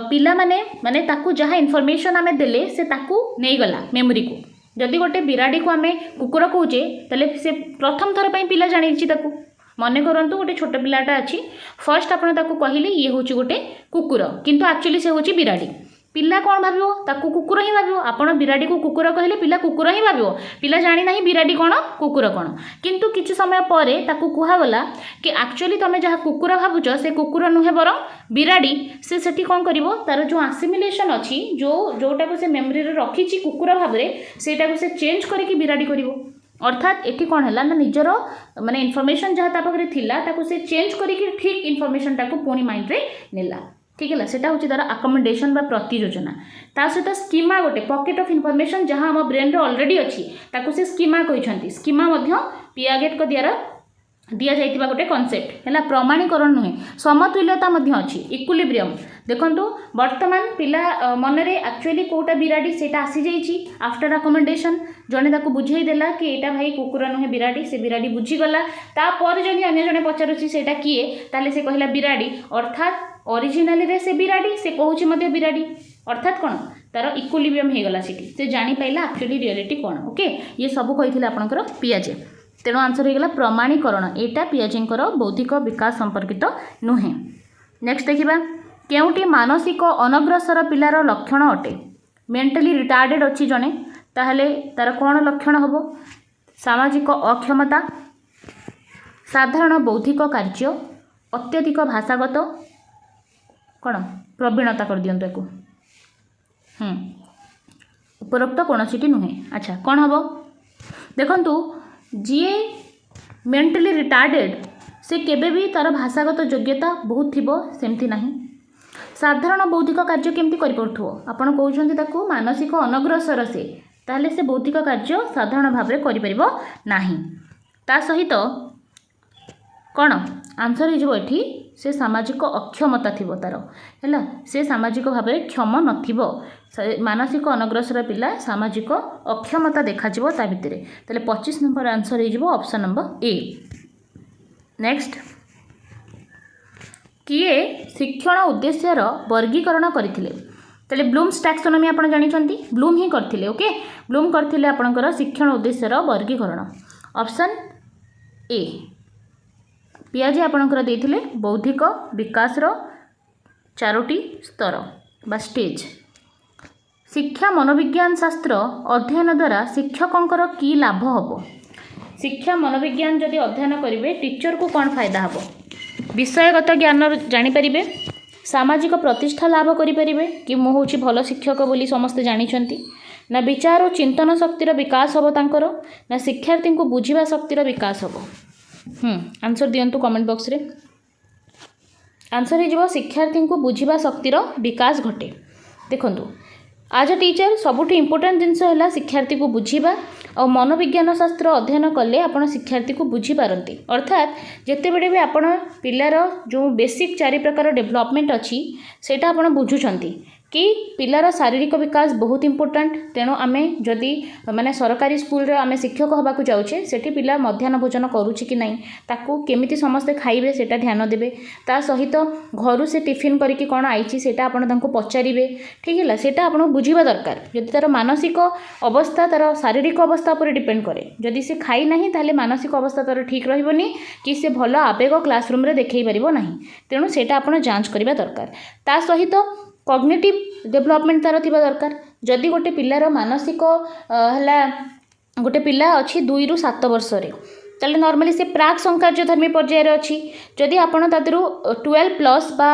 पिला माने ताकू जहाँ इनफॉरमेशन आमे देले से ताकू नहीं गला मेमोरी को जदि गोटे बिराड़ी को आमे कुकुर कहूचे तले से प्रथम थर पई पिला जानिछि ताकू मने करंतु गोटे छोट पिलाटा अछि फर्स्ट आपण ताकू कहिले ये होची गोटे कुकुर किंतु एक्चुअली से होची बिराड़ी पिला कौन भावियो ताकू कुकुर ही भावियो आपण बिराड़ी को कुकुर कहले पिला कुकुर ही भावियो पिला जानी नाही बिराड़ी कौन कुकुर कौन किंतु किछि समय परे ताकू कुहा गला कि एक्चुअली तमे जहाँ कुकुर भावुच से कुकुर नुहे बरं बिराड़ी से सेठी कौन करिवो तार जो आसिमिलेशन अछि जो जोटा को से मेमोरी रे रखिछि कुकुर भाबरे सेटा को से चेंज करके बिराड़ी करिवो अर्थात एठी कौन है ना निजर माने इनफॉरमेशन जहाँ तापरे थिला ताकू से चेंज करके ठीक इनफॉरमेशन ताकू पुणी माइंड रे नेला ठीक है सेटा हूँ तार अकोमोडेशन बा प्रतियोजना ता सहित स्कीमा गोटे पॉकेट ऑफ इनफॉरमेशन जहाँ आम ब्रेन रे ऑलरेडी अच्छी ताकू से स्कीमा कहते स्कीमा पियागेट को द्वारा दिया जाइतिबा गोटे कॉन्सेप्ट है प्रमाणीकरण नुहे समतुल्यता अच्छी इक्विलिब्रियम देखंतु वर्तमान पिला मनरे एक्चुअली कोटा बिराड़ी सेटा आसी जाइछि आफ्टर अकोमोडेशन जने ताकू बुझेई देला कि एटा भाई कुकुर नुहे बिराड़ी से बिराड़ी बुझीगला तापर जदि अन्य जने पचारुछि सेटा किए ताले से कहला बिराड़ी अर्थात ओरिजिनली रे से बिराड़ी से कहूछि मध्य बिराड़ी अर्थात कौन तार इक्विलिब्रियम हो गला सेठी से जानी पाइला एक्चुअली रियलिटी कौन ओके ये सब कही आपनकर पियाजे तेणु आंसर हो गला प्रमाणीकरण एटा पियाजेंकर बौद्धिक विकास संपर्कित नुहे। नेक्स्ट देखिबा केउटी मानसिक अनग्रसर पिलार लक्षण अटे मेंटली रिटार्डेड अच्छी जने ताहले तार कौन लक्षण हम सामाजिक अक्षमता साधारण बौद्धिक कार्य अत्यधिक भाषागत कौन प्रवीणता कर दियंतु एको उपरोक्त कौन सीटी नुहे अच्छा कौन हम देखंतु जीए मेंटली रिटार्डेड से केबे भी तार भाषागत योग्यता बहुत थिबो सेमती नाही साधारण बौद्धिक कार्य केमती करि पड़थो आपण कहउछन्ती ताकू मानसिक अनग्रसर से ताहले से बौद्धिक कार्य साधारण भाव में करि परिबो नाही ता सहित कौन आंसर हो एठी से सामाजिक अक्षमता थिबो तार हैला से सामाजिक भाव में क्षम नथिबो मानसिक अनग्रसर पिला सामाजिक अक्षमता देखा जिवो ता भितरे तले 25 नंबर आंसर हो ऑप्शन नंबर ए। नेक्स्ट किए शिक्षण उद्देश्यर वर्गीकरण करथिले तले ब्लूम्स टैक्सोनॉमी आपण जानिछन्ती ब्लूम ही करथिले ओके ब्लूम करथिले आपणकर शिक्षण उद्देश्यर वर्गीकरण ऑप्शन ए पियाजे आपणकर देथिले बौद्धिक विकास रो चारोटी स्तर बा स्टेज शिक्षा मनोविज्ञान शास्त्र अध्ययन द्वारा शिक्षकों की लाभ हम शिक्षा मनोविज्ञान जदि अध्ययन करेंगे टीचर को कौन फायदा हम विषयगत ज्ञान जानीपर सामाजिक प्रतिष्ठा लाभ करें कि मु हूँ भल शिक्षक बोली समस्ते जानते ना विचार और चिंतन शक्तिर विकास हम तांकर ना शिक्षार्थी को बुझा शक्तिर विकास हम आंसर दिंतु कमेंट बॉक्स रे आंसर हो शिक्षार्थी को बुझा शक्तिर विकास घटे देखु आज अ टीचर सबुठ इम्पोर्टाट जिनस है शिक्षार्थी को बुझा और मनोविज्ञान शास्त्र अध्ययन कले आपण शिक्षार्थी को बुझीपारती अर्थात जितेबले भी आपण पिलार जो बेसिक 4 प्रकार डेवलपमेंट अच्छी सेटा आपण बुझुंट कि पिलार शारीरिक विकास बहुत इम्पोर्टाट तेणु आमे जदि माने सरकारी स्कूल रे आमे शिक्षक होबाक जाउछे सेठी पिला मध्याह्न भोजन करूछि कि नहीं ताकू केमिति समस्ते खाइबे सेटा ध्यान देबे ता सहित घरु से टिफिन करिकि कोन आइछि सेटा आपण तांको पचारिबे ठीक है सेटा आपण बुझिबा दरकार जदि तार मानसिक अवस्था तार शारीरिक अवस्था पर डिपेंड करे जदि से खाई नहीं ताले मानसिक अवस्था तार ठीक रहइबनी कि से भल आवेग क्लासरूम रे देखै परिबो नहीं तेणु सेटा आपण जांच करिबा दरकार ता सहित कॉग्निटिव डेवलपमेंट तार थिबा दरकार जदि गोटे पिलार मानसिक हला गोटे पिला अच्छी 2 ରୁ 7 वर्ष रे ताले नॉर्मली से प्राक संकार्यधर्मी पर्यायर अच्छी जदि आपण तादरू 12+ बा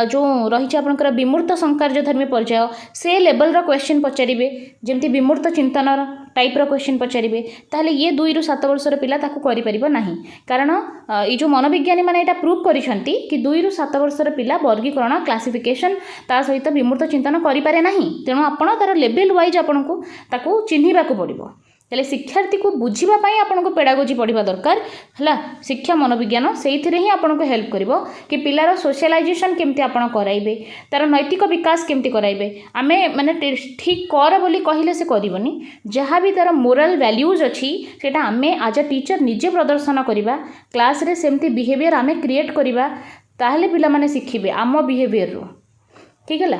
जो रही आपंकर विमूर्त संकार्यधर्मी पर्याय से लेवल रो क्वेश्चन पचारिबे जेमती विमूर्त चिंतन टाइप रो क्वेश्चन पचारिबे ताहले ये 2 ରୁ 7 वर्ष रो पिला ताकू करि परिबो नाही कारण ये जो मनोविज्ञानी माने एटा प्रूव करिसंती कि 2 ରୁ 7 वर्ष रो पिला वर्गीकरण क्लासिफिकेशन ता सहित विमूर्त चिंतन करि पारे नाही तेणु आपण तार लेवल वाइज आपनको ताकू चिन्हिबा को पड़िबो हेले शिक्षार्थी को बुझिबा पई आपनको पेडागोजी पढ़िबा दरकार हला शिक्षा मनोविज्ञान सेइथिरे ही आपनको हेल्प करिवो कि पिलार सोशलाइजेशन केमती आपण कराइबे तार नैतिक विकास केमती कराइबे आमे माने ठीक कर बोली कहिले से करिवनी जहाँ भी तार मोरल वैल्यूज अच्छी सेटा आमे आज अ टीचर निजे प्रदर्शन करिबा क्लास रे सेमती बिहेवियर आमे क्रिएट करिबा ताहले पिला माने शिखिबे आम बिहेवियर रो ठीक है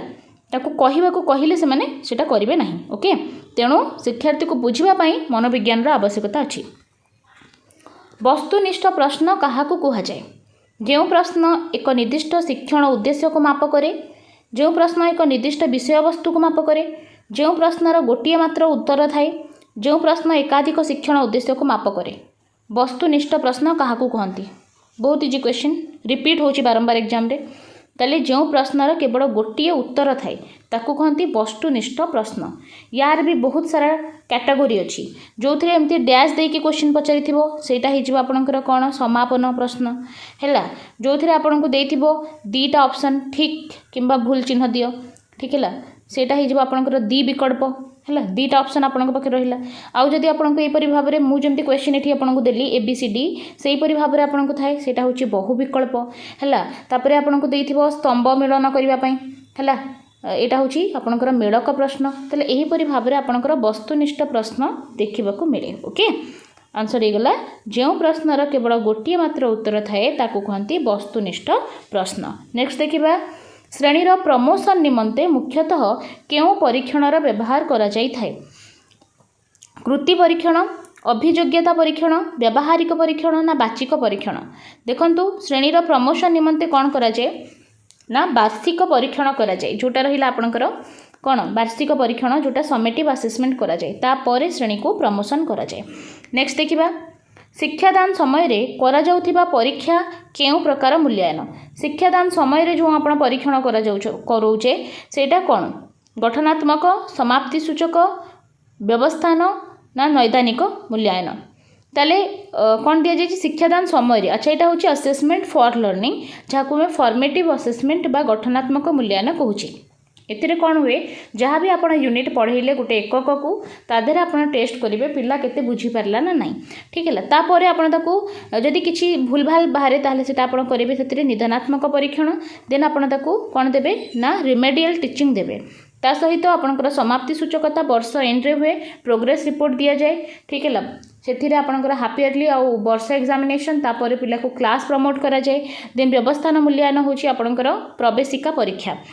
ताकू कहवाक कहले से माने सेटा करिवे नाही ओके तेणु शिक्षार्थी को बुझापी मनोविज्ञान आवश्यकता अच्छी वस्तुनिष्ठ प्रश्न क्या कहुए जो प्रश्न एक निर्दिष्ट शिक्षण उद्देश्य को माप करे जो प्रश्न एक निर्दिष्ट विषय वस्तु को माप करे जो प्रश्नर गोटे मात्र उत्तर थाए जो प्रश्न एकाधिक शिक्षण उद्देश्य को माप करे वस्तुनिष्ठ प्रश्न क्या कहती बहुत इजी क्वेश्चन रिपीट होची बारंबार एग्जाम रे ताले जो प्रश्नर केवल गोटे उत्तर थाए ताकू कहती वस्तुनिष्ठ प्रश्न यार भी बहुत सारा कैटेगोरी अच्छी जो थे एमती डैश देकी क्वेश्चन पचारि सेटा हो आपणकर कौन समापन प्रश्न है जो थे आपन को देथिबो 2टा ऑप्शन ठीक किंबा भूल चिन्ह दियो ठीक है सेटा हो आपणकर 2 विकल्प है 2टा ऑप्शन आपन पाखे रहा आउ जदि आपको यहपरी भाव में मुझे क्वेश्चन ये आपको देली ABCD से भाव में आपको थाए सेटा हूँ बहु विकल्प है तापर आपको देथिबो स्तंभ मिलन करने है यहाँ हूँ आपंकर मेड़क प्रश्न तेल यहीपरी भाव में आपंकर वस्तुनिष्ठ प्रश्न देखा मिले ओके आंसर होगला जो प्रश्नर केवल गोटे मात्र उत्तर थाए ताकू कहती वस्तुनिष्ठ प्रश्न नेक्स्ट देखा श्रेणीर प्रमोशन निमंते मुख्यतः केउ परीक्षणर व्यवहार करा जाई थाए कृति परीक्षण अभियोग्यता परीक्षण व्यावहारिक परीक्षण ना बाचिक परीक्षण देखंतु श्रेणीर प्रमोशन निमंते कौन करा जाए ना वार्षिक परीक्षण करा जाए जोटा रहिला आपनकर कौन वार्षिक परीक्षण जोटा समेटिव असेसमेंट करा जाए तापर श्रेणी को प्रमोशन करा जाए नेक्स्ट देखिबा शिक्षादान समय रे करा जाउथिबा परीक्षा केउ प्रकार मूल्यांकन शिक्षादान समय रे जो आपण परीक्षण करा जाउछ करूचे सेटा कोन गठनात्मक समाप्ति सूचक व्यवस्थान ना नैदानिक मूल्यांकन ताले कौन दि जाए शिक्षादान समय रे अच्छा यहाँ हूँ असेसमेंट फॉर लर्निंग जहाँ मैं फॉर्मेटिव असेसमेंट बा गठनात्मक मूल्यांकन कहूँ एतिर कौन हुए जहाँ भी आप यूनिट पढ़ेले गोटे एकक को तादेह आप टेस्ट करेंगे पिला केते बुझी पारला ना नहीं ठीक है तापर आपको जदि किसी भूल भाल बाहर ताहले सेटा आप करेंगे से निदानात्मक परीक्षण देन आपको कौन देवे ना रिमेडियल टीचिंग देवे ता सहित आपंकर समाप्ति सूचकता वर्ष एंड रे हुए प्रोग्रेस रिपोर्ट दि जाए ठीक है से आपंकर हाफ इयरली आउ वर्ष एग्जामिनेशन तापर पिला को क्लास प्रमोट करा जाए देन व्यवस्थान मूल्यांकन होची आपंकर प्रवेशिका परीक्षा।